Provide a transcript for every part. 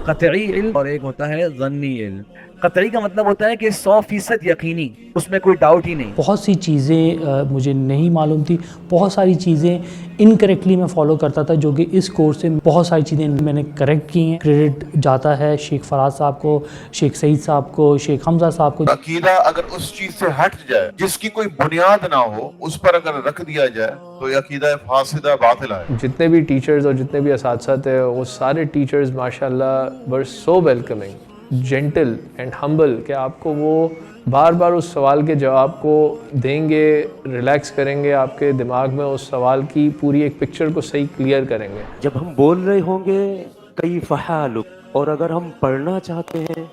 قطعی علم اور ایک ہوتا ہے ظنی علم. قطعی کا مطلب ہوتا ہے کہ 100% یقینی, اس میں کوئی ڈاؤٹ ہی نہیں. بہت سی چیزیں مجھے نہیں معلوم تھی, بہت ساری چیزیں انکریکٹلی میں فالو کرتا تھا, جو کہ اس کورس سے بہت ساری چیزیں میں نے کریکٹ کی ہیں. کریڈٹ جاتا ہے شیخ فراز صاحب کو, شیخ سعید صاحب کو, شیخ حمزہ صاحب کو. عقیدہ اگر اس چیز سے ہٹ جائے جس کی کوئی بنیاد نہ ہو, اس پر اگر رکھ دیا جائے تو یہ عقیدہ فاسدہ باطل ہے. جتنے بھی ٹیچرز اور جتنے بھی اساتذہ تھے, وہ سارے ٹیچرز ماشاءاللہ ور سو ویلکمنگ, جینٹل اینڈ ہمبل, کہ آپ کو وہ بار بار اس سوال کے جواب کو دیں گے, ریلیکس کریں گے, آپ کے دماغ میں اس سوال کی پوری ایک پکچر کو صحیح کلیئر کریں گے. جب ہم بول رہے ہوں گے کیف حالک, اور اگر ہم پڑھنا چاہتے ہیں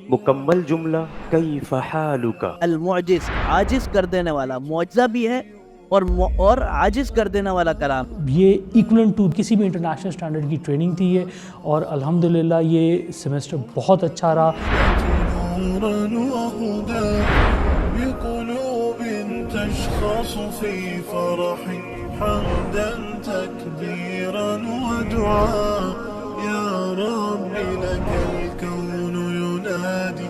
مکمل جملہ کیف حالک. المعجز, عاجز کر دینے والا, معجزہ بھی ہے اور عاجز کر دینے والا کلام. یہ ایکولنٹ ٹو کسی بھی انٹرنیشنل اسٹینڈرڈ کی ٹریننگ تھی یہ, اور الحمدللہ یہ سیمسٹر بہت اچھا رہا. تشخص في فرح حمدا تكبيرا ودعاء يا رب لك الكون ينادي.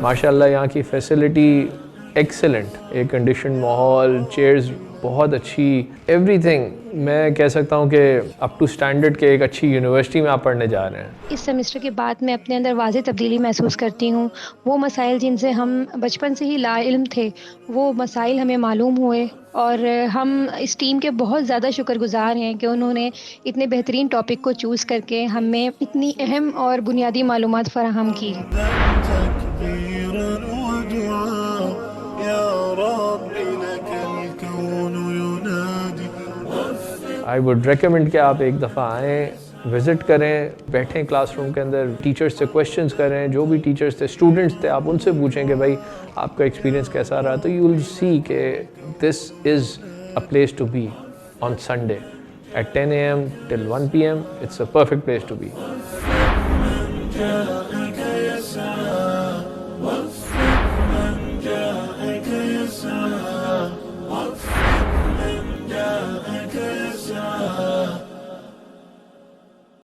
ماشاءاللہ یہاں کی فیسلٹی ایکسلنٹ, ایئر کنڈیشن ماحول, چیئرز بہت اچھی, ایوری تھنگ. میں کہہ سکتا ہوں کہ اپ ٹو اسٹینڈرڈ کے ایک اچھی یونیورسٹی میں آپ پڑھنے جا رہے ہیں. اس سیمسٹر کے بعد میں اپنے اندر واضح تبدیلی محسوس کرتی ہوں. وہ مسائل جن سے ہم بچپن سے ہی لا علم تھے, وہ مسائل ہمیں معلوم ہوئے, اور ہم اس ٹیم کے بہت زیادہ شکر گزار ہیں کہ انہوں نے اتنے بہترین ٹاپک کو چوز کر کے ہمیں اتنی اہم اور بنیادی معلومات فراہم کی. آئی وڈ ریکمینڈ کہ آپ ایک دفعہ آئیں, وزٹ کریں, بیٹھیں کلاس روم کے اندر, ٹیچرز سے کویشچنز کریں, جو بھی ٹیچرز تھے, اسٹوڈنٹس تھے, آپ ان سے پوچھیں کہ بھائی آپ کا ایکسپیرینس کیسا رہا. تو یو ول سی کہ this is a place to be on Sunday at 10 AM till 1 PM. It's a perfect place to be.